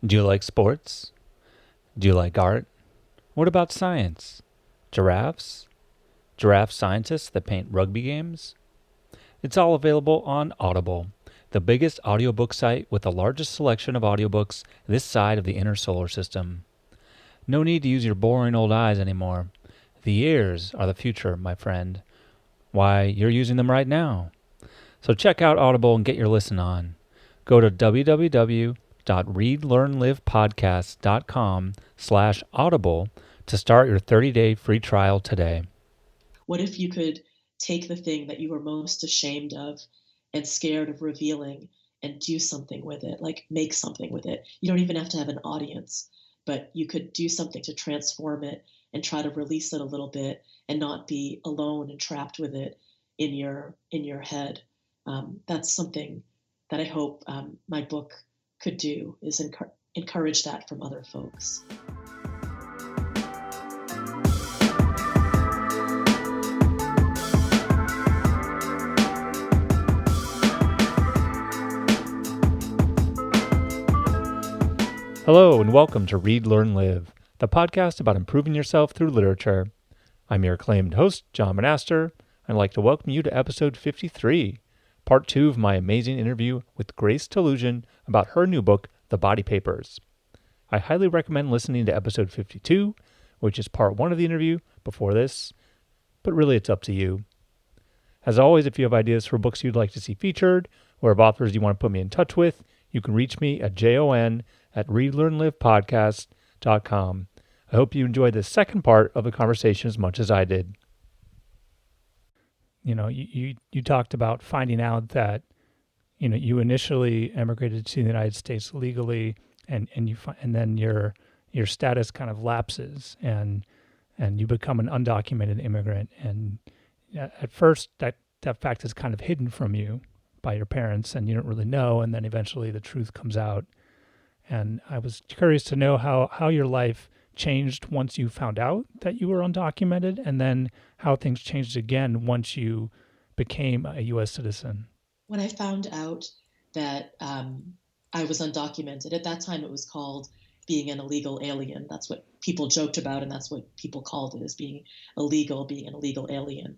Do you like sports? Do you like art? What about science? Giraffes? Giraffe scientists that paint rugby games? It's all available on Audible, the biggest audiobook site with the largest selection of audiobooks this side of the inner solar system. No need to use your boring old eyes anymore. The ears are the future, my friend. Why, you're using them right now. So check out Audible and get your listen on. Go to www.readlearnlivepodcast.com/audible to start your 30-day free trial today. What if you could take the thing that you were most ashamed of and scared of revealing and do something with it, like make something with it? You don't even have to have an audience, but you could do something to transform it and try to release it a little bit and not be alone and trapped with it in your head. That's something that I hope my book could do is encourage that from other folks. Hello and welcome to Read, Learn, Live, the podcast about improving yourself through literature. I'm your acclaimed host, John Monaster. I'd like to welcome you to episode 53, part 2 of my amazing interview with Grace Talusan about her new book, The Body Papers. I highly recommend listening to episode 52, which is part 1 of the interview before this, but really it's up to you. As always, if you have ideas for books you'd like to see featured, or of authors you want to put me in touch with, you can reach me at jon@readlearnlivepodcast.com. I hope you enjoyed the second part of the conversation as much as I did. You talked about finding out that, you initially immigrated to the United States legally and then your status kind of lapses and you become an undocumented immigrant. And at first that fact is kind of hidden from you by your parents and you don't really know. And then eventually the truth comes out. And I was curious to know how your life changed once you found out that you were undocumented, and then how things changed again once you became a U.S. citizen. When I found out that I was undocumented, at that time it was called being an illegal alien. That's what people joked about, and that's what people called it, as being an illegal alien.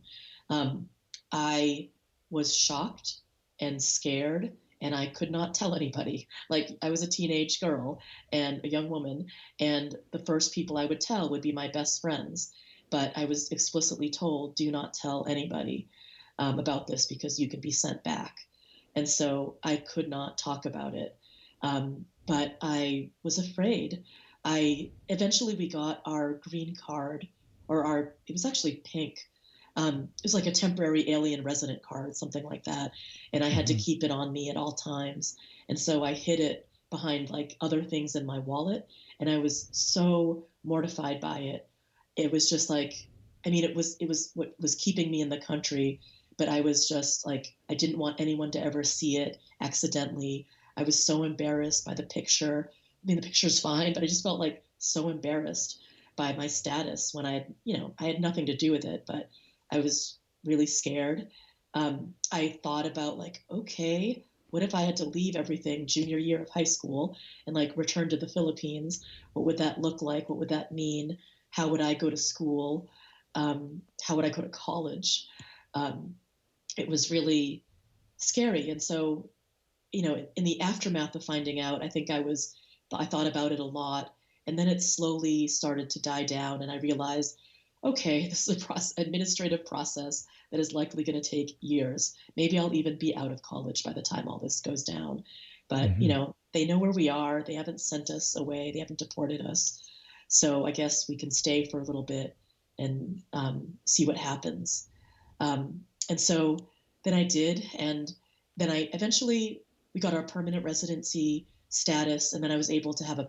I was shocked and scared, and I could not tell anybody. Like, I was a teenage girl and a young woman, and the first people I would tell would be my best friends. But I was explicitly told, do not tell anybody about this because you could be sent back. And so I could not talk about it. But I was afraid. We got our green card, it was actually pink. It was like a temporary alien resident card, something like that. And I had to keep it on me at all times. And so I hid it behind like other things in my wallet. And I was so mortified by it. It was just like, it was what was keeping me in the country. But I was just like, I didn't want anyone to ever see it accidentally. I was so embarrassed by the picture. The picture's fine, but I just felt like so embarrassed by my status when I had nothing to do with it, but I was really scared. I thought about like, okay, what if I had to leave everything junior year of high school and like return to the Philippines? What would that look like? What would that mean? How would I go to school? How would I go to college? It was really scary. And so, in the aftermath of finding out, I thought about it a lot. And then it slowly started to die down. And I realized, okay, this is administrative process that is likely going to take years. Maybe I'll even be out of college by the time all this goes down. But, they know where we are. They haven't sent us away. They haven't deported us. So I guess we can stay for a little bit and see what happens. And so then I did. And then we got our permanent residency status, and then I was able to have a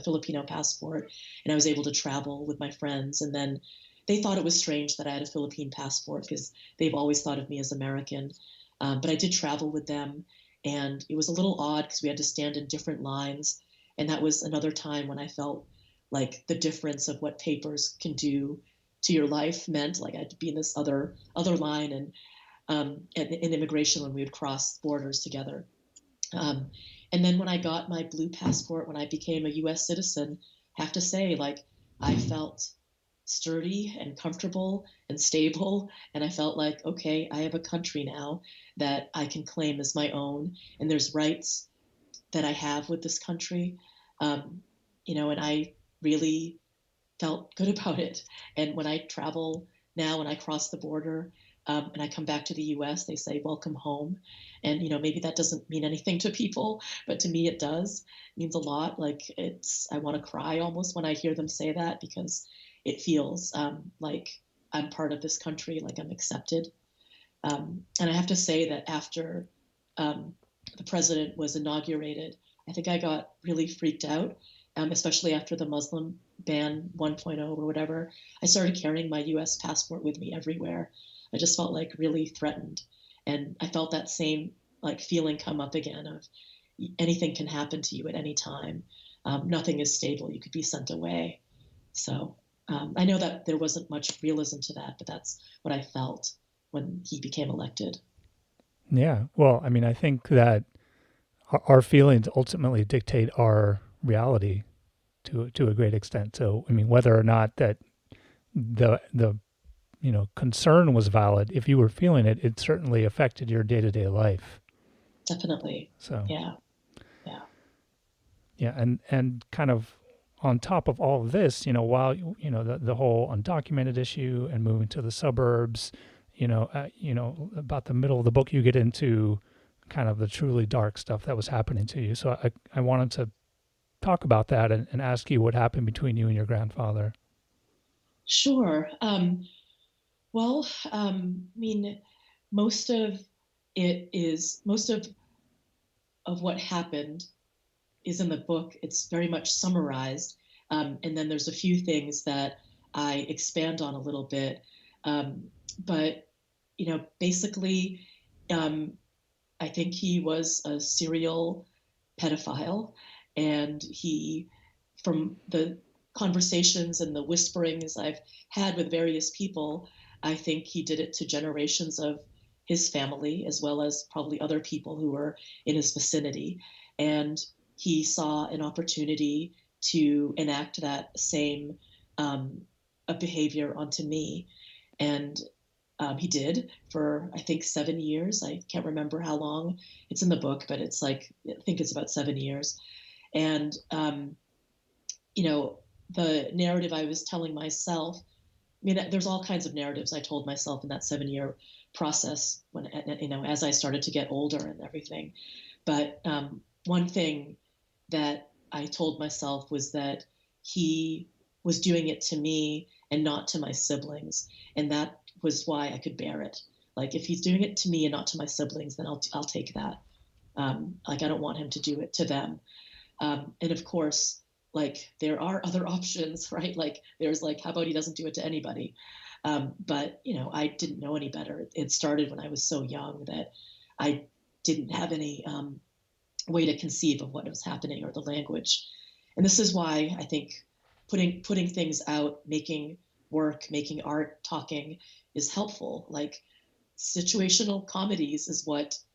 Filipino passport, and I was able to travel with my friends. And then they thought it was strange that I had a Philippine passport because they've always thought of me as American. But I did travel with them, and it was a little odd because we had to stand in different lines. And that was another time when I felt like the difference of what papers can do to your life meant. Like I had to be in this other line and in immigration when we would cross borders together. And then when I got my blue passport, when I became a US citizen, I have to say, like, I felt sturdy and comfortable and stable. And I felt like, okay, I have a country now that I can claim as my own. And there's rights that I have with this country. Um, and I really felt good about it. And when I travel now, when I cross the border, and I come back to the US, they say, welcome home. And, maybe that doesn't mean anything to people, but to me it does. It means a lot. Like I want to cry almost when I hear them say that because it feels like I'm part of this country, like I'm accepted. And I have to say that after um, the president was inaugurated, I think I got really freaked out, especially after the Muslim ban 1.0 or whatever. I started carrying my US passport with me everywhere. I just felt like really threatened. And I felt that same like feeling come up again of anything can happen to you at any time. Nothing is stable. You could be sent away. So I know that there wasn't much realism to that, but that's what I felt when he became elected. Yeah. Well, I mean, I think that our feelings ultimately dictate our reality to a great extent. So, I mean, whether or not that the concern was valid, if you were feeling it, it certainly affected your day to day life. Definitely. So, Yeah. Yeah. yeah, and kind of on top of all of this, while the whole undocumented issue and moving to the suburbs, about the middle of the book, you get into kind of the truly dark stuff that was happening to you. So I wanted to talk about that and ask you what happened between you and your grandfather. Sure. Well, I mean, most of most of what happened is in the book. It's very much summarized. And then there's a few things that I expand on a little bit. But, basically, um, I think he was a serial pedophile. And from the conversations and the whisperings I've had with various people, I think he did it to generations of his family, as well as probably other people who were in his vicinity. And he saw an opportunity to enact that same um, behavior onto me. And he did for, I think, 7 years. I can't remember how long it's in the book, but it's like, I think it's about 7 years. And, the narrative I was telling myself, I mean, there's all kinds of narratives I told myself in that 7 year process when, as I started to get older and everything. But one thing that I told myself was that he was doing it to me and not to my siblings. And that was why I could bear it. Like, if he's doing it to me and not to my siblings, then I'll take that. Like, I don't want him to do it to them. And of course, like, there are other options, right? Like, there's like, how about he doesn't do it to anybody? But, I didn't know any better. It started when I was so young that I didn't have any way to conceive of what was happening or the language. And this is why I think putting things out, making work, making art, talking is helpful. Like, situational comedies is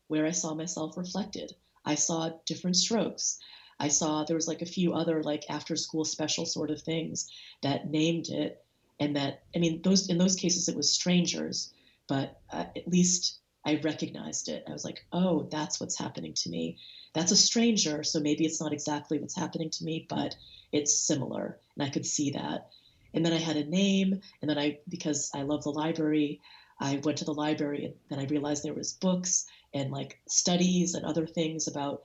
where I saw myself reflected. I saw different strokes. I saw there was like a few other like after school special sort of things that named it, and that, I mean, those in those cases it was strangers, but at least I recognized it. I was like, oh, that's what's happening to me. That's a stranger, so maybe it's not exactly what's happening to me, but it's similar, and I could see that. And then I had a name, and then because I love the library, I went to the library, and then I realized there was books and like studies and other things about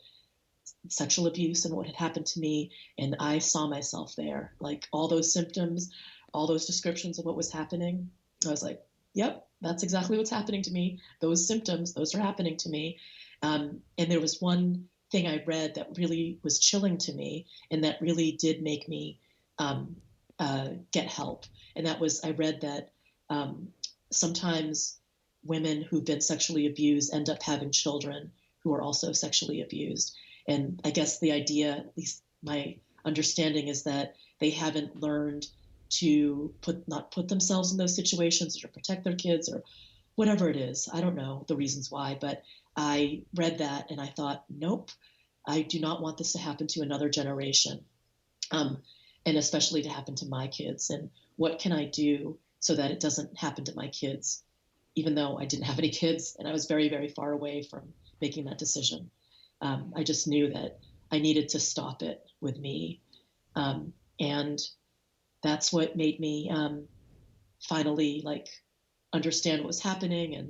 sexual abuse and what had happened to me. And I saw myself there, like all those symptoms, all those descriptions of what was happening. I was like, yep, that's exactly what's happening to me. Those symptoms, those are happening to me. And there was one thing I read that really was chilling to me and that really did make me um, get help. And that was, I read that um, sometimes women who've been sexually abused end up having children who are also sexually abused. And I guess the idea, at least my understanding, is that they haven't learned to not put themselves in those situations or protect their kids or whatever it is. I don't know the reasons why, but I read that and I thought, nope, I do not want this to happen to another generation, um, and especially to happen to my kids. And what can I do so that it doesn't happen to my kids, even though I didn't have any kids and I was very, very far away from making that decision. I just knew that I needed to stop it with me. And that's what made me finally like understand what was happening and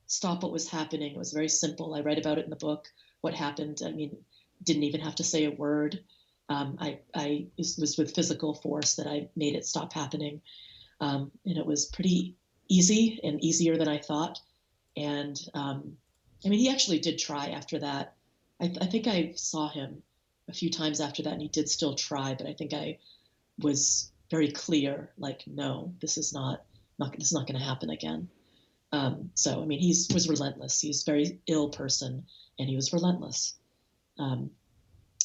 stop what was happening. It was very simple. I write about it in the book, what happened. I mean, didn't even have to say a word. I was with physical force that I made it stop happening. And it was pretty easy and easier than I thought. And I mean, he actually did try after that. I think I saw him a few times after that, and he did still try. But I think I was very clear, like, no, this is not going to happen again. So I mean, he was relentless. He's a very ill person, and he was relentless. Um,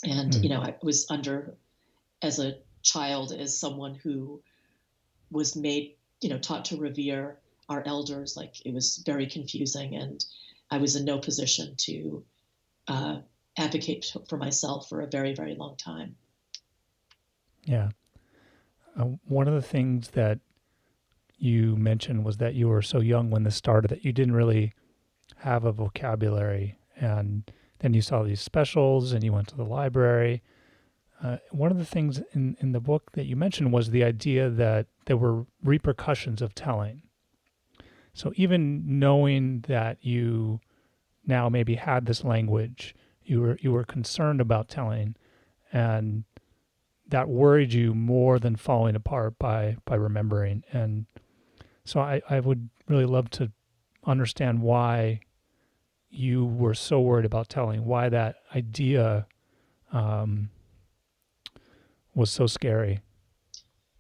and Hmm. you know, I was under as a child as someone who was made, you know, taught to revere our elders. Like it was very confusing, and I was in no position to uh, advocate for myself for a very, very long time. Yeah. One of the things that you mentioned was that you were so young when this started that you didn't really have a vocabulary. And then you saw these specials and you went to the library. One of the things in the book that you mentioned was the idea that there were repercussions of telling. So even knowing that you now maybe had this language, you were concerned about telling, and that worried you more than falling apart by remembering. And so I would really love to understand why you were so worried about telling, why that idea um, was so scary.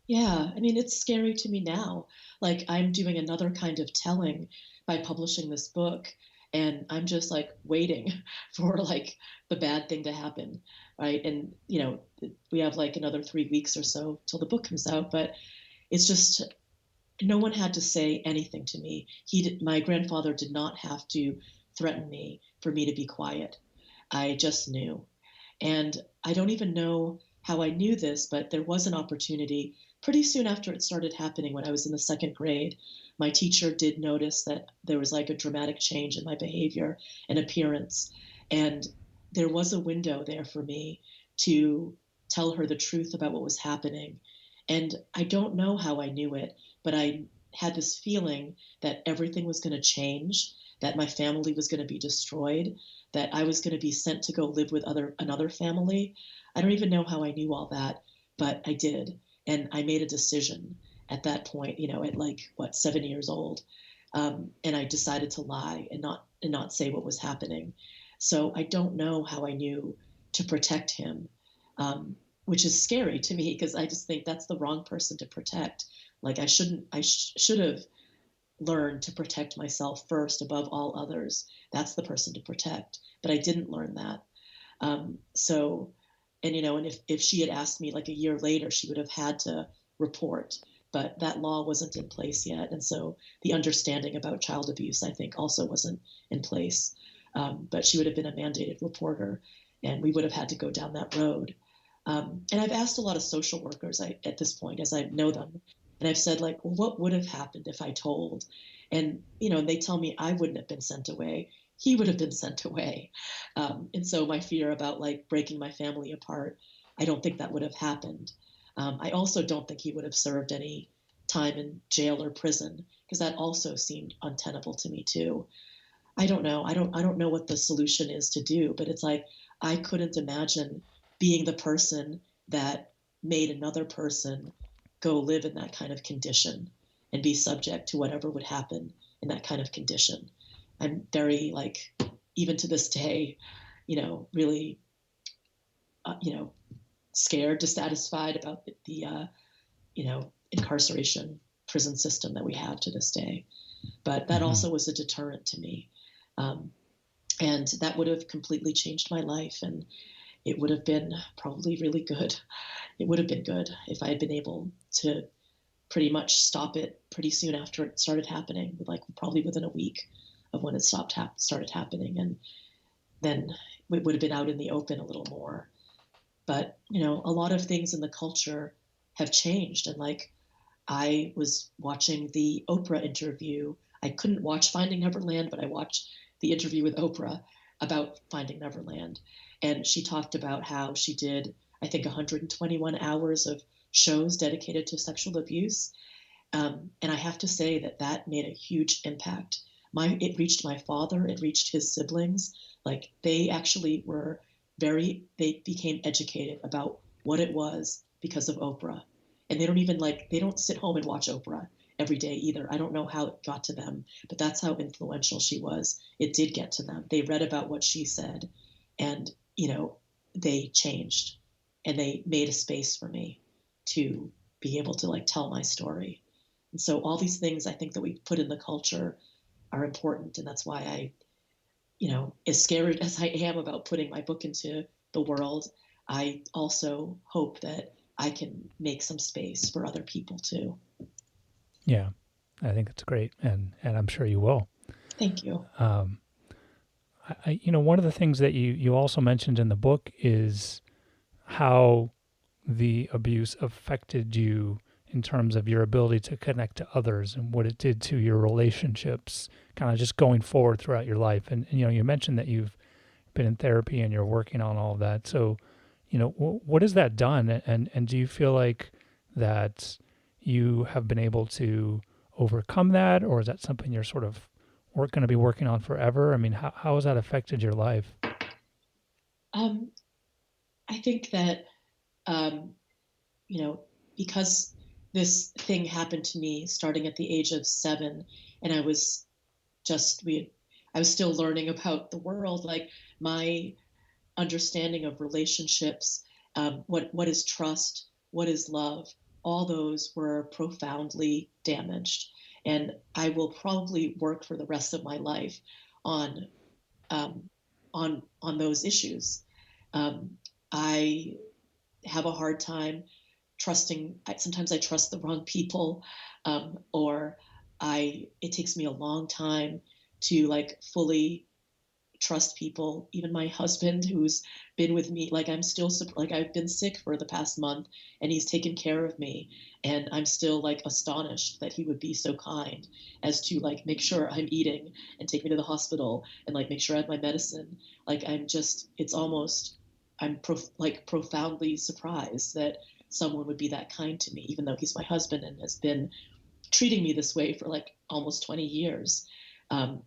Yeah, I mean, it's scary to me now. Like, I'm doing another kind of telling by publishing this book, and I'm just like waiting for like the bad thing to happen, right? And, you know, we have like another 3 weeks or so till the book comes out, but it's just no one had to say anything to me. My grandfather did not have to threaten me for me to be quiet. I just knew. And I don't even know how I knew this, but there was an opportunity pretty soon after it started happening when I was in the second grade. My teacher did notice that there was like a dramatic change in my behavior and appearance. And there was a window there for me to tell her the truth about what was happening. And I don't know how I knew it, but I had this feeling that everything was going to change, that my family was going to be destroyed, that I was going to be sent to go live with another family. I don't even know how I knew all that, but I did, and I made a decision at that point. You know, at like what 7 years old, and I decided to lie and not say what was happening. So I don't know how I knew to protect him, which is scary to me because I just think that's the wrong person to protect. Like I shouldn't. Should have learn to protect myself first above all others. That's the person to protect. But I didn't learn that. So, and you know, and if she had asked me like a year later, she would have had to report. But that law wasn't in place yet. And so the understanding about child abuse, I think, also wasn't in place. But she would have been a mandated reporter, and we would have had to go down that road. And I've asked a lot of social workers at this point, as I know them, and I've said, like, well, what would have happened if I told? And, you know, they tell me I wouldn't have been sent away. He would have been sent away. And so my fear about like breaking my family apart, I don't think that would have happened. I also don't think he would have served any time in jail or prison because that also seemed untenable to me too. I don't know. I don't know what the solution is to do, but it's like I couldn't imagine being the person that made another person go live in that kind of condition and be subject to whatever would happen in that kind of condition. I'm very like even to this day, you know, really you know, scared, dissatisfied about the you know, incarceration prison system that we have to this day. But that Mm-hmm. also was a deterrent to me. Um, and that would have completely changed my life, and it would have been probably really good. It would have been good if I had been able to pretty much stop it pretty soon after it started happening, like probably within a week of when it started happening. And then it would have been out in the open a little more. But, you know, a lot of things in the culture have changed. And like, I was watching the Oprah interview. I couldn't watch Finding Neverland, but I watched the interview with Oprah about Finding Neverland. And she talked about how she did, I think, 121 hours of shows dedicated to sexual abuse. And I have to say that that made a huge impact. It reached my father, it reached his siblings. Like they actually were they became educated about what it was because of Oprah. And they don't even they don't sit home and watch Oprah every day either. I don't know how it got to them, but that's how influential she was. It did get to them. They read about what she said and, you know, they changed and they made a space for me to be able to like tell my story. And so all these things I think that we put in the culture are important. And that's why I, you know, as scared as I am about putting my book into the world, I also hope that I can make some space for other people too. Yeah, I think that's great, and I'm sure you will. Thank you. You know, one of the things that you also mentioned in the book is how the abuse affected you in terms of your ability to connect to others and what it did to your relationships, kind of just going forward throughout your life. And you know, you mentioned that you've been in therapy and you're working on all of that. So, you know, what has that done? And do you feel like that you have been able to overcome that, or is that something you're sort of going to be working on forever? I mean, how has that affected your life? Um, I think that, um, you know, because this thing happened to me starting at the age of 7, and just, we, I was still learning about the world, like my understanding of relationships, what is trust, what is love, all those were profoundly damaged. And I will probably work for the rest of my life on um, on those issues. Um, I have a hard time trusting. Sometimes I trust the wrong people, or it takes me a long time to like fully trust people, even my husband who's been with me. Like I'm still like I've been sick for the past month and he's taken care of me, and I'm still like astonished that he would be so kind as to like make sure I'm eating and take me to the hospital and like make sure I have my medicine. Like it's almost, like profoundly surprised that someone would be that kind to me, even though he's my husband and has been treating me this way for like almost 20 years.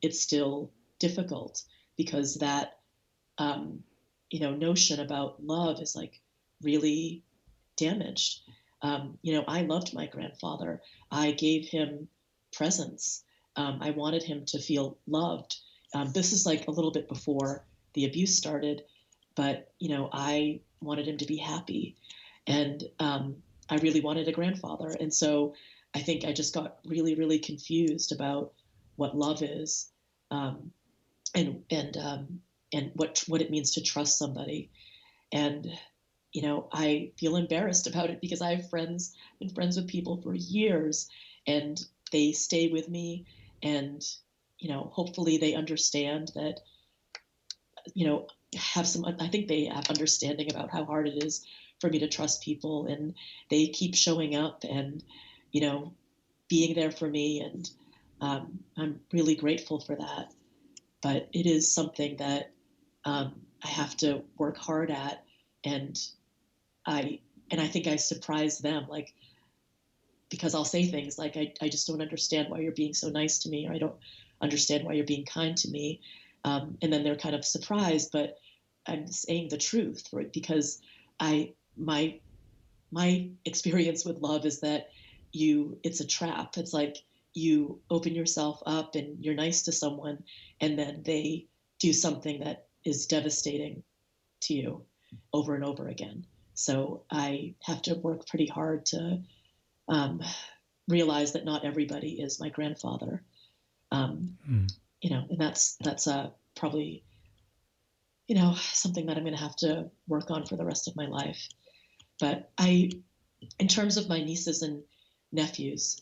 It's still difficult because that, um, you know, notion about love is like really damaged. You know, I loved my grandfather. I gave him presents. I wanted him to feel loved. This is like a little bit before the abuse started, but you know, I wanted him to be happy, and I really wanted a grandfather. And so I think I just got really, really confused about what love is, um, and and what it means to trust somebody. And you know, I feel embarrassed about it because I have been friends with people for years, and they stay with me, and you know, hopefully they understand that, you know, I think they have understanding about how hard it is for me to trust people, and they keep showing up and, you know, being there for me, and I'm really grateful for that. But it is something that I have to work hard at, and I I think I surprise them, like, because I'll say things like, I just don't understand why you're being so nice to me, or I don't understand why you're being kind to me. And then they're kind of surprised, but I'm saying the truth, right? Because I my my experience with love is that it's a trap. It's like you open yourself up and you're nice to someone, and then they do something that is devastating to you over and over again. So I have to work pretty hard to um, realize that not everybody is my grandfather. Um, Mm. you know, and that's probably, you know, something that I'm going to have to work on for the rest of my life. But in terms of my nieces and nephews,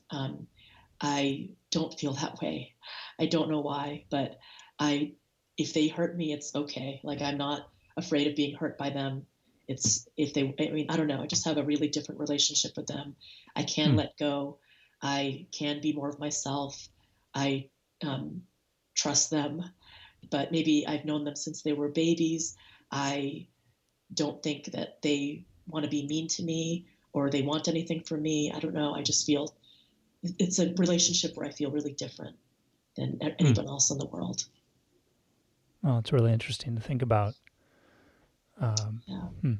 I don't feel that way. I don't know why, but I if they hurt me, it's okay. Like I'm not afraid of being hurt by them. It's if they, I mean, I don't know. I just have a really different relationship with them. I can Hmm. let go. I can be more of myself. I um, trust them, but maybe I've known them since they were babies. I don't think that they want to be mean to me or they want anything from me. I don't know. I just feel it's a relationship where I feel really different than Hmm. anyone else in the world. Well, it's really interesting to think about. Yeah. Hmm.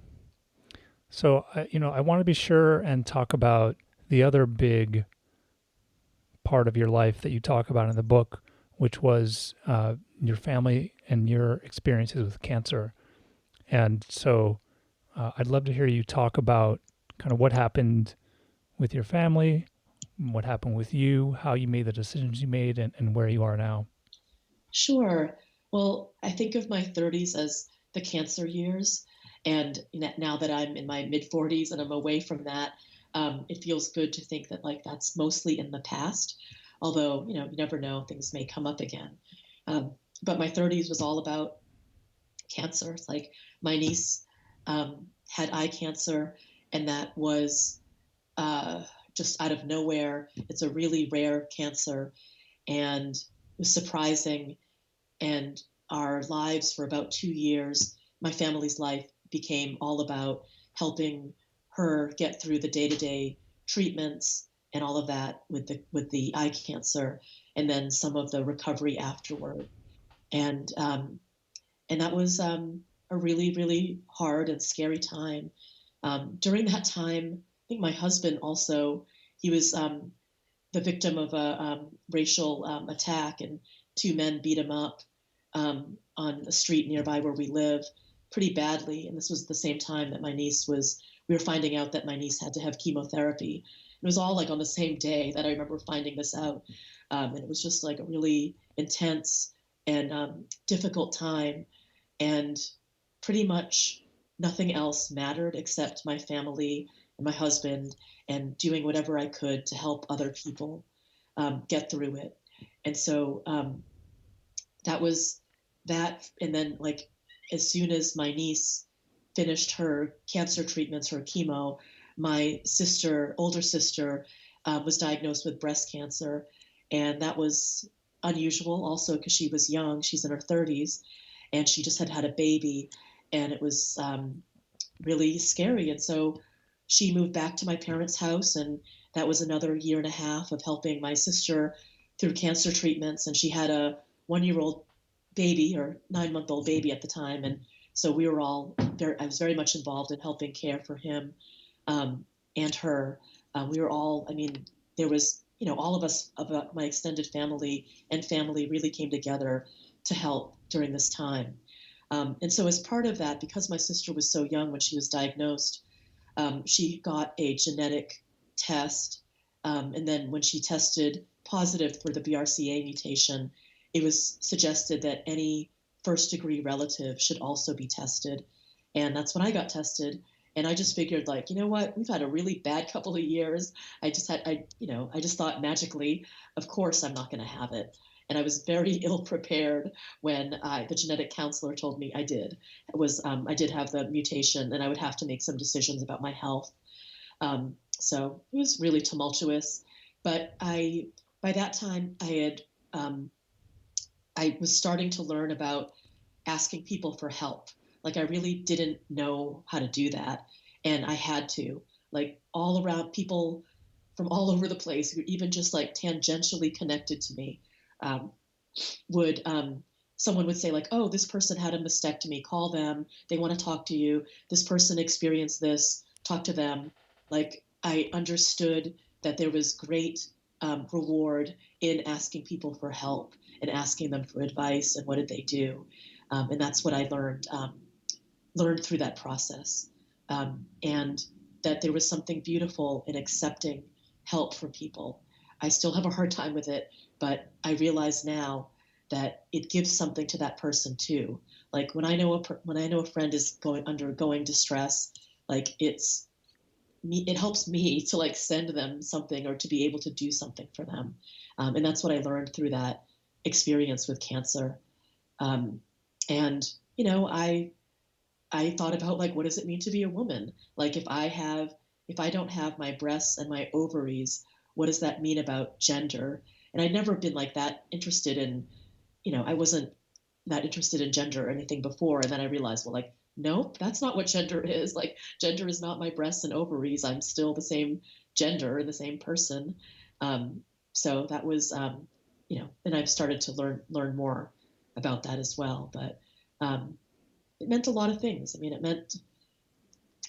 So, I want to be sure and talk about the other big part of your life that you talk about in the book, which was your family and your experiences with cancer. And so, I'd love to hear you talk about kind of what happened with your family, what happened with you, how you made the decisions you made, and where you are now. Sure. Well, I think of my 30s as the cancer years. And now that I'm in my mid 40s and I'm away from that, it feels good to think that like that's mostly in the past. Although, you never know, things may come up again. Um, but my 30s was all about cancer. It's like my niece had eye cancer, and that was uh, just out of nowhere. It's a really rare cancer, and it was surprising. And our lives for about 2 years, my family's life became all about helping her get through the day-to-day treatments and all of that with the eye cancer, and then some of the recovery afterward. And that was a really, really hard and scary time. During that time, I think my husband also, he was the victim of a racial attack, and two men beat him up on a street nearby where we live pretty badly. And this was the same time that we were finding out that my niece had to have chemotherapy. It was all like on the same day that I remember finding this out. And it was just like a really intense and difficult time. And pretty much nothing else mattered except my family and my husband, and doing whatever I could to help other people get through it. And so that was that. And then, like, as soon as my niece finished her cancer treatments, her chemo, my older sister, was diagnosed with breast cancer. And that was unusual also because she was young. She's in her 30s, and she just had a baby. And it was really scary. And so she moved back to my parents' house, and that was another year and a half of helping my sister through cancer treatments. And she had a 1 year old baby, or 9 month old baby at the time. And so we were all I was very much involved in helping care for him and her. We were all, I mean, there was, all of us, about my extended family and family, really came together to help during this time. And so, as part of that, because my sister was so young when she was diagnosed, she got a genetic test. And then, when she tested positive for the BRCA mutation, it was suggested that any first degree relative should also be tested. And that's when I got tested. And I just figured, like, you know what? We've had a really bad couple of years. I just thought magically, of course, I'm not going to have it. And I was very ill prepared when the genetic counselor told me I did have the mutation, and I would have to make some decisions about my health. So it was really tumultuous. But by that time, um, I was starting to learn about asking people for help. Like I really didn't know how to do that, and I had to. Like all around, people from all over the place, who even just like tangentially connected to me, um, would someone would say like, oh, this person had a mastectomy, call them, they want to talk to you, this person experienced this, talk to them. Like I understood that there was great reward in asking people for help and asking them for advice and what did they do. And that's what I learned through that process. And that there was something beautiful in accepting help from people. I still have a hard time with it, but I realize now that it gives something to that person too. Like when I know a friend is undergoing distress, like it helps me to like send them something or to be able to do something for them. And that's what I learned through that experience with cancer. Um, and I thought about like, what does it mean to be a woman? Like if I don't have my breasts and my ovaries, what does that mean about gender? And I'd never been like that interested in, I wasn't that interested in gender or anything before. And then I realized, well, like, nope, that's not what gender is. Like, gender is not my breasts and ovaries. I'm still the same gender, the same person. Um, so that was, then I've started to learn more about that as well. But um, it meant a lot of things. I mean, it meant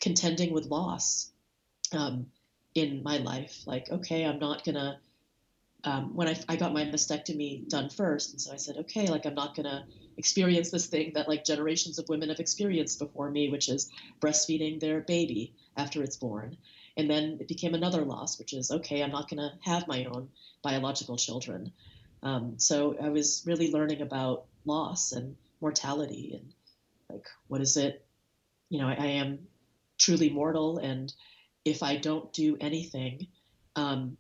contending with loss um, in my life. Like, okay, I'm not gonna. When I got my mastectomy done first, and so I said, okay, like I'm not gonna experience this thing that like generations of women have experienced before me, which is breastfeeding their baby after it's born. And then it became another loss, which is okay, I'm not gonna have my own biological children. So I was really learning about loss and mortality and like what is it I am truly mortal, and if I don't do anything, um,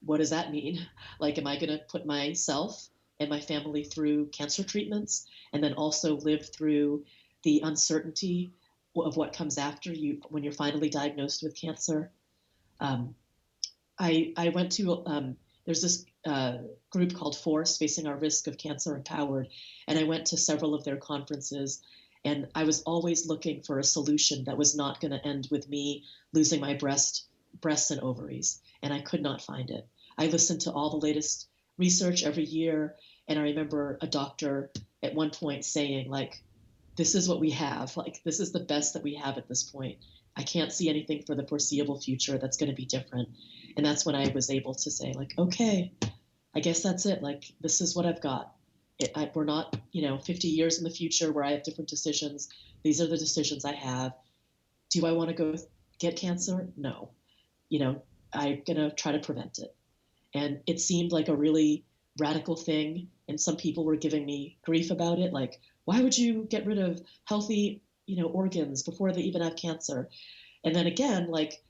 what does that mean? Like, am I going to put myself and my family through cancer treatments and then also live through the uncertainty of what comes after you when you're finally diagnosed with cancer? Um, I went to there's this group called Force Facing Our Risk of Cancer Empowered, and I went to several of their conferences, and I was always looking for a solution that was not going to end with me losing my breasts and ovaries, and I could not find it. I listened to all the latest research every year, and I remember a doctor at one point saying like, "This is what we have. Like this is the best that we have at this point. I can't see anything for the foreseeable future that's going to be different." And that's when I was able to say like, okay, I guess that's it. Like this is what I've got. We're not 50 years in the future where I have different decisions. These are the decisions I have. Do I want to go get cancer? No. you know I'm going to try to prevent it. And it seemed like a really radical thing, and some people were giving me grief about it, like, why would you get rid of healthy organs before they even have cancer? And then again, like,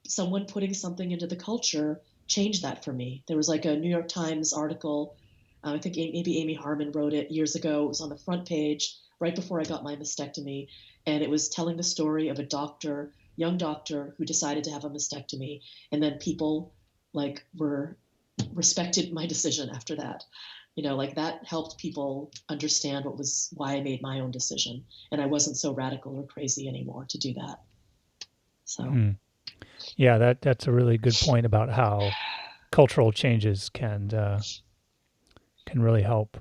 someone putting something into the culture changed that for me. There was like a New York Times article. I think maybe Amy Harmon wrote it years ago. It was on the front page right before I got my mastectomy. And it was telling the story of a doctor, young doctor, who decided to have a mastectomy. And then people like were respected my decision after that. Like that helped people understand why I made my own decision. And I wasn't so radical or crazy anymore to do that. So. Hmm. Yeah, that's a really good point about how cultural changes can really help.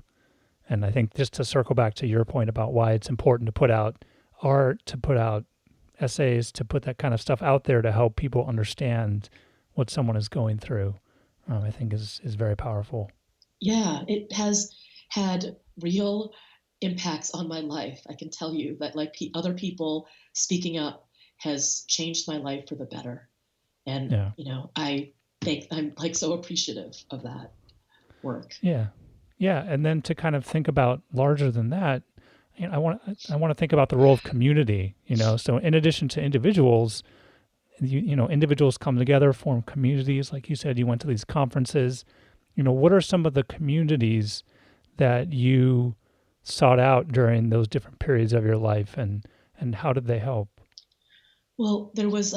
And I think just to circle back to your point about why it's important to put out art, to put out essays, to put that kind of stuff out there to help people understand what someone is going through, I think is very powerful. Yeah, it has had real impacts on my life. I can tell you that like other people speaking up has changed my life for the better. And, Yeah, I think I'm like so appreciative of that work. yeah, yeah. And then to kind of think about larger than that, I want to think about the role of community. So in addition to individuals, individuals come together, form communities. Like you said, you went to these conferences. What are some of the communities that you sought out during those different periods of your life, and how did they help? Well, there was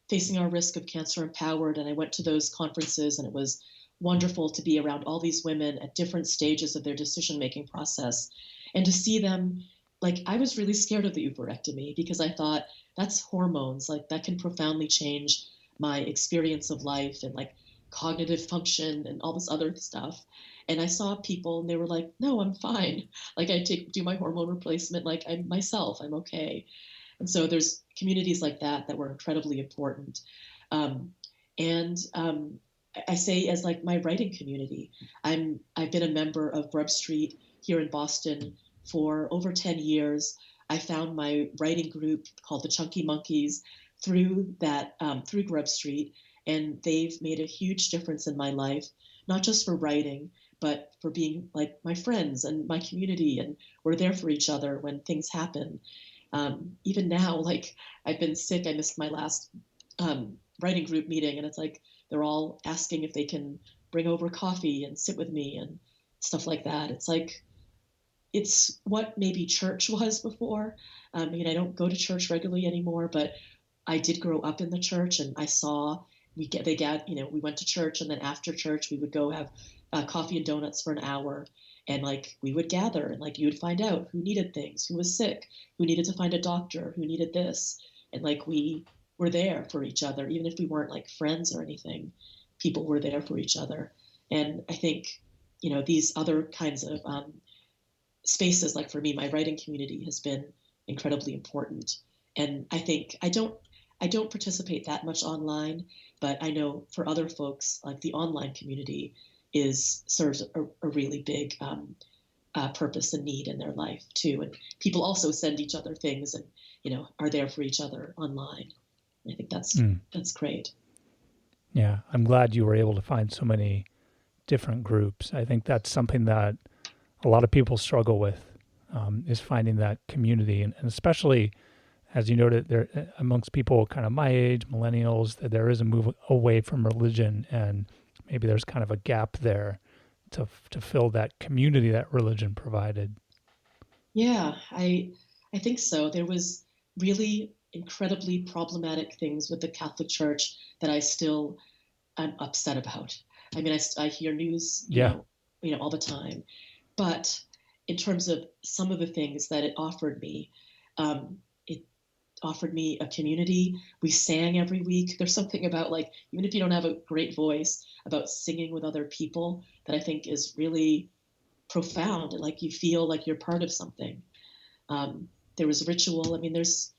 Facing Our Risk of Cancer Empowered, and I went to those conferences, and it was wonderful to be around all these women at different stages of their decision making process and to see them. Like, I was really scared of the oophorectomy because I thought that's hormones, like, that can profoundly change my experience of life and like cognitive function and all this other stuff. And I saw people and they were like, no, I'm fine. Like, do my hormone replacement, like I'm myself, I'm okay. And so there's communities like that were incredibly important. Um, and I say as like my writing community, I've been a member of Grub Street here in Boston for over 10 years. I found my writing group called the Chunky Monkeys through Grub Street, and they've made a huge difference in my life, not just for writing, but for being like my friends and my community, and we're there for each other when things happen. Even now, like, I've been sick. I missed my last writing group meeting, and it's like they're all asking if they can bring over coffee and sit with me and stuff like that. It's like it's what maybe church was before. I mean, I don't go to church regularly anymore, but I did grow up in the church, and I saw we went to church, and then after church we would go have coffee and donuts for an hour, and like we would gather, and like you would find out who needed things, who was sick, who needed to find a doctor, who needed this, and like we were there for each other, even if we weren't like friends or anything. People were there for each other, and I think these other kinds of spaces, like for me, my writing community has been incredibly important. And I think I don't participate that much online, but I know for other folks, like the online community is serves a really big purpose and need in their life too. And people also send each other things, and are there for each other online. And I think Mm. that's great. Yeah, I'm glad you were able to find so many different groups. I think that's something that a lot of people struggle with, is finding that community, and especially as you noted, there amongst people kind of my age, millennials, that there is a move away from religion, and maybe there's kind of a gap there to fill that community that religion provided. Yeah, I think so. There was really incredibly problematic things with the Catholic Church that I still am upset about. I mean, I hear news, Yeah, all the time. But in terms of some of the things that it offered me, it offered me a community. We sang every week. There's something about, like, even if you don't have a great voice, about singing with other people that I think is really profound, and like you feel like you're part of something. There was ritual. I mean, it's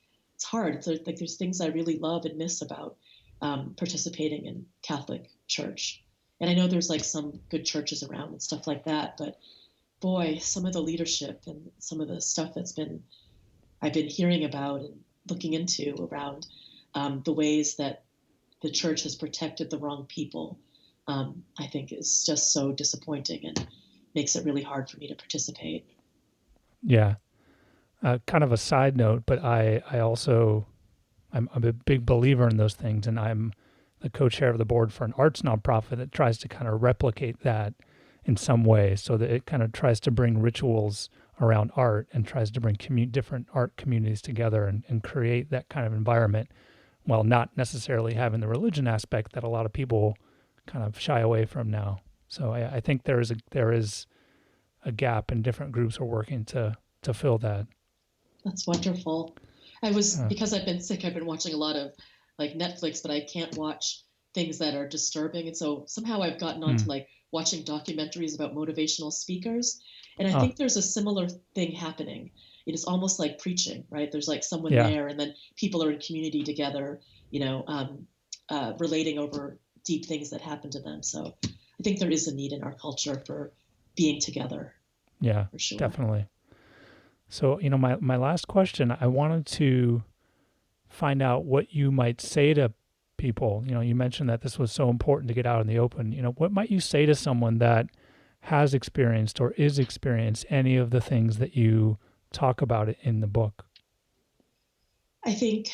hard. There's things I really love and miss about participating in Catholic Church. And I know there's like some good churches around and stuff like that, but boy, some of the leadership and some of the stuff I've been hearing about and looking into around the ways that the church has protected the wrong people, I think is just so disappointing and makes it really hard for me to participate. yeah. Kind of a side note, but I also I'm a big believer in those things, and I'm the co-chair of the board for an arts nonprofit that tries to kind of replicate that in some way, so that it kind of tries to bring rituals around art and tries to bring different art communities together, and create that kind of environment, while not necessarily having the religion aspect that a lot of people kind of shy away from now. So I think there is a gap, and different groups are working to fill that. That's wonderful. I was Uh, Because I've been sick, I've been watching a lot of like Netflix, but I can't watch things that are disturbing. And so somehow I've gotten onto mm, like watching documentaries about motivational speakers. And I oh, think there's a similar thing happening. It is almost like preaching, right? There's like someone yeah, there, and then people are in community together, relating over deep things that happen to them. So I think there is a need in our culture for being together, yeah, for sure. definitely. So, my last question, I wanted to find out what you might say to people. You mentioned that this was so important to get out in the open. What might you say to someone that has experienced or is experienced any of the things that you talk about it in the book? I think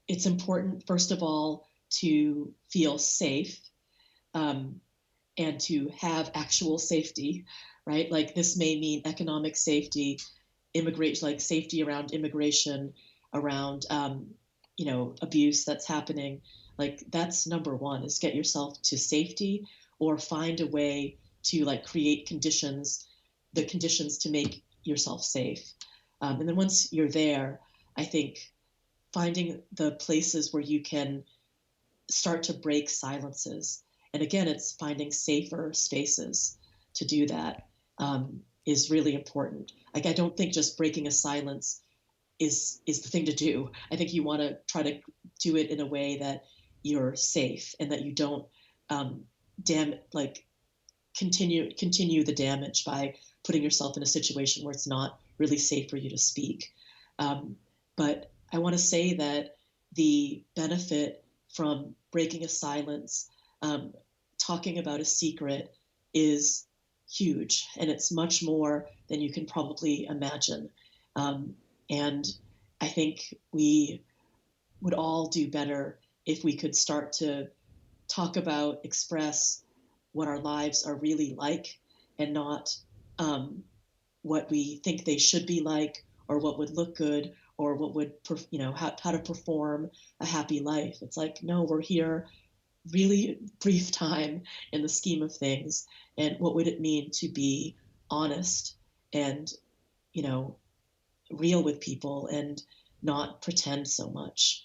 it's important, first of all, to feel safe, um, and to have actual safety, right? Like this may mean economic safety, immigration, like safety around immigration, around abuse that's happening. Like that's number one, is get yourself to safety, or find a way to like create the conditions to make yourself safe. And then once you're there, I think finding the places where you can start to break silences. And again, it's finding safer spaces to do that, is really important. Like I don't think just breaking a silence is the thing to do. I think you want to try to do it in a way that you're safe, and that you don't dam like continue the damage by putting yourself in a situation where it's not really safe for you to speak. But I want to say that the benefit from breaking a silence, um, talking about a secret, is huge, and it's much more than you can probably imagine. Um, and I think we would all do better if we could start to talk about, express what our lives are really like, and not um, what we think they should be like, or what would look good, or what would, how to perform a happy life. It's like, no, we're here really brief time in the scheme of things. And what would it mean to be honest and, you know, real with people and not pretend so much?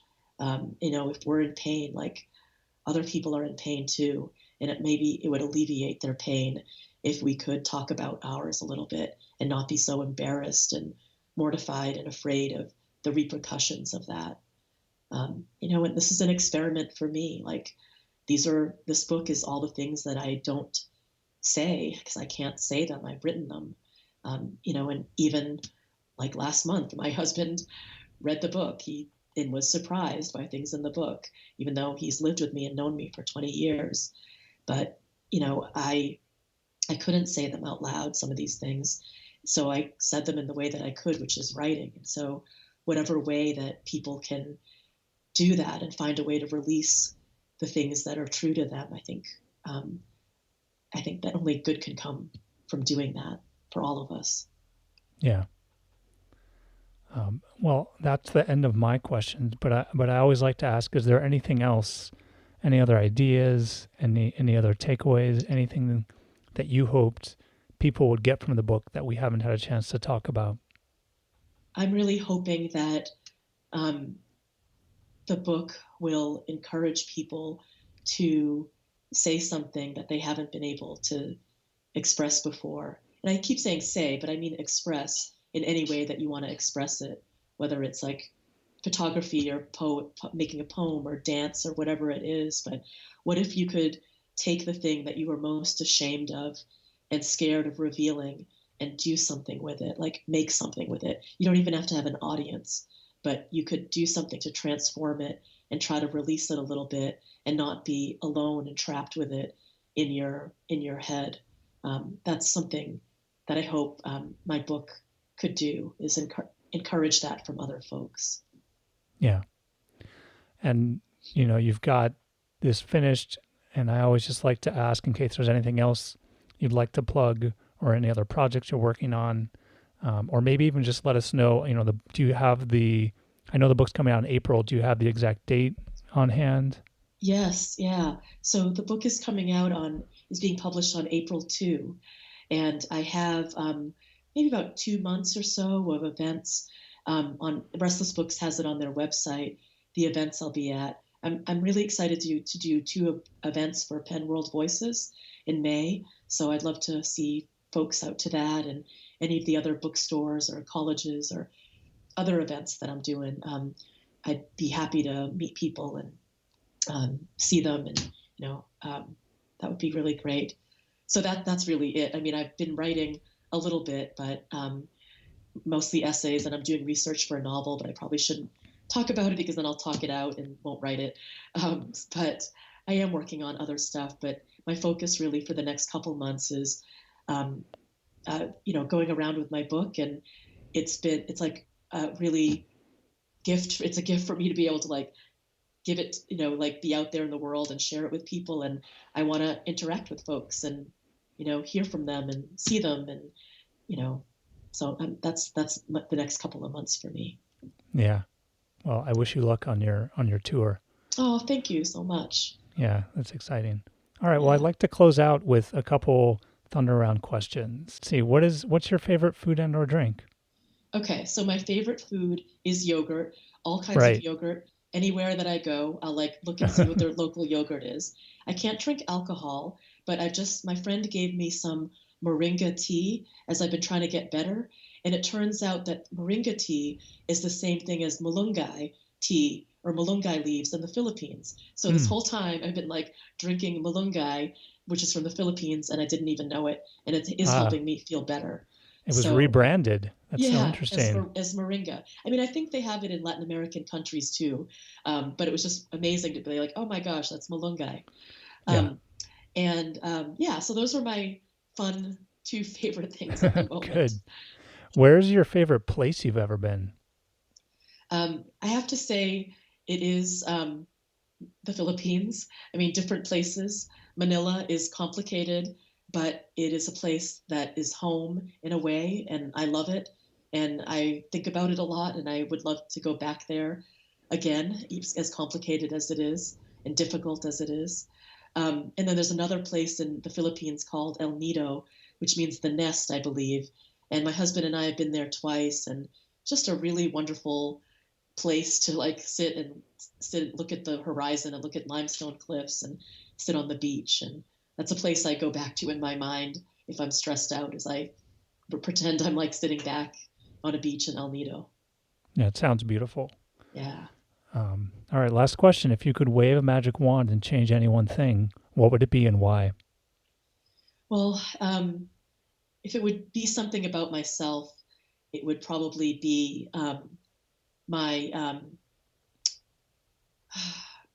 If we're in pain, like other people are in pain too, and maybe it would alleviate their pain if we could talk about ours a little bit and not be so embarrassed and mortified and afraid of the repercussions of that. And this is an experiment for me. Like this book is all the things that I don't say because I can't say them. I've written them. And even like last month, my husband read the book. He and was surprised by things in the book, even though he's lived with me and known me for 20 years. But I couldn't say them out loud, some of these things. So I said them in the way that I could, which is writing. And so whatever way that people can do that and find a way to release the things that are true to them, I think that only good can come from doing that for all of us. Yeah. Well, that's the end of my questions, but I always like to ask: is there anything else, any other ideas, any other takeaways, anything that you hoped people would get from the book that we haven't had a chance to talk about? I'm really hoping that um, the book will encourage people to say something that they haven't been able to express before. And I keep saying say, but I mean express in any way that you want to express it, whether it's like photography or making a poem or dance or whatever it is. But what if you could take the thing that you were most ashamed of and scared of revealing and do something with it, like make something with it? You don't even have to have an audience, but you could do something to transform it and try to release it a little bit and not be alone and trapped with it in your head. That's something that I hope my book could do, is encourage that from other folks. Yeah. And, you've got this finished, and I always just like to ask in case there's anything else you'd like to plug or any other projects you're working on, or maybe even just let us know, do you have I know the book's coming out in April. Do you have the exact date on hand? Yes, yeah. So the book is being published on April 2. And I have maybe about 2 months or so of events. On Restless Books has it on their website, the events I'll be at. I'm really excited to do two events for Pen World Voices in May. So I'd love to see folks out to that, and any of the other bookstores or colleges or other events that I'm doing. I'd be happy to meet people and see them, and that would be really great. So that's really it. I mean, I've been writing a little bit, but mostly essays, and I'm doing research for a novel, but I probably shouldn't talk about it because then I'll talk it out and won't write it. But I am working on other stuff. But my focus really for the next couple months is, going around with my book, and it's like a really gift. It's a gift for me to be able to like give it, like be out there in the world and share it with people. And I want to interact with folks and, hear from them and see them. And, so that's the next couple of months for me. Yeah. Well, I wish you luck on your tour. Oh, thank you so much. Yeah, that's exciting. All right. Well, I'd Yeah. like to close out with a couple thunder round questions. Let's see, what's your favorite food and or drink? Okay. So my favorite food is yogurt, all kinds of Right. yogurt. Anywhere that I go, I'll like look and see what their local yogurt is. I can't drink alcohol, but my friend gave me some moringa tea as I've been trying to get better. And it turns out that moringa tea is the same thing as malunggay tea or malunggay leaves in the Philippines. So this Hmm. whole time I've been like drinking malunggay, which is from the Philippines, and I didn't even know it. And it is Ah, helping me feel better. it was So rebranded. That's so yeah, interesting. as moringa. I mean, I think they have it in Latin American countries too, but it was just amazing to be like, oh my gosh, that's malunggay. Yeah. Um, yeah, so those are my fun two favorite things at the moment. Good. Where's your favorite place you've ever been? I have to say, it is the Philippines. I mean, different places. Manila is complicated. but it is a place that is home in a way, and I love it. And I think about it a lot, and I would love to go back there again, as complicated as it is and difficult as it is. And then there's another place in the Philippines called El Nido, which means the nest, I believe. And my husband and I have been there twice, and just a really wonderful place to like sit, look at the horizon and look at limestone cliffs and sit on the beach. And that's a place I go back to in my mind if I'm stressed out, as I pretend I'm like sitting back on a beach in El Nido. Yeah, it sounds beautiful. Yeah. All right, last question. If you could wave a magic wand and change any one thing, what would it be and why? Well, if it would be something about myself, it would probably be my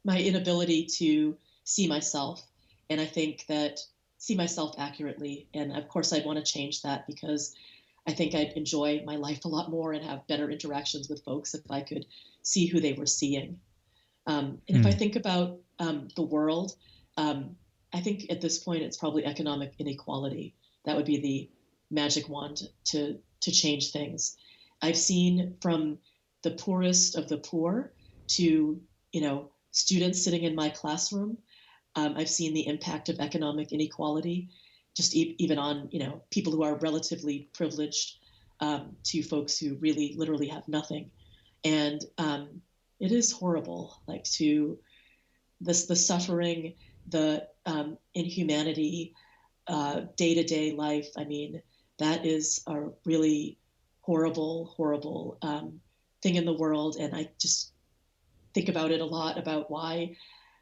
my inability to see myself, and I think that see myself accurately. And of course, I'd want to change that, because I think I'd enjoy my life a lot more and have better interactions with folks if I could see who they were seeing. And if I think about the world, I think at this point it's probably economic inequality. That would be the magic wand to change things. I've seen from the poorest of the poor to students sitting in my classroom. I've seen the impact of economic inequality, just even on people who are relatively privileged, to folks who really literally have nothing. And it is horrible, like to this the suffering, the inhumanity, day-to-day life. I mean, that is a really horrible thing in the world. And I just think about it a lot, about why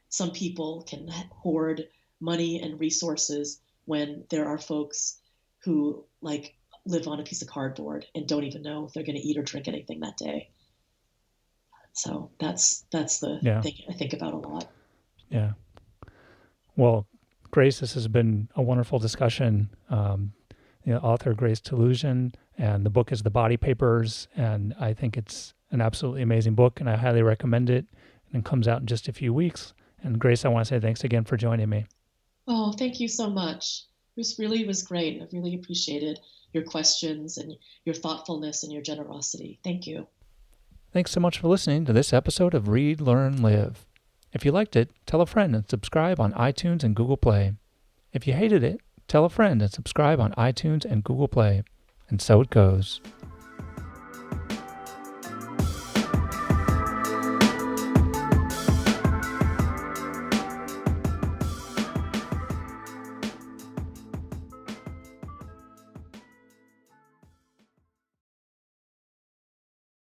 some people can hoard money and resources when there are folks who like live on a piece of cardboard and don't even know if they're going to eat or drink anything that day. So that's the Yeah. thing I think about a lot. Yeah. Well, Grace, this has been a wonderful discussion. Author Grace Talusan, and the book is The Body Papers, and I think it's an absolutely amazing book, and I highly recommend it. And it comes out in just a few weeks. And Grace, I want to say thanks again for joining me. Oh, thank you so much. This really was great. I really appreciated your questions and your thoughtfulness and your generosity. Thank you. Thanks so much for listening to this episode of Read, Learn, Live. If you liked it, tell a friend and subscribe on iTunes and Google Play. If you hated it, tell a friend and subscribe on iTunes and Google Play. And so it goes.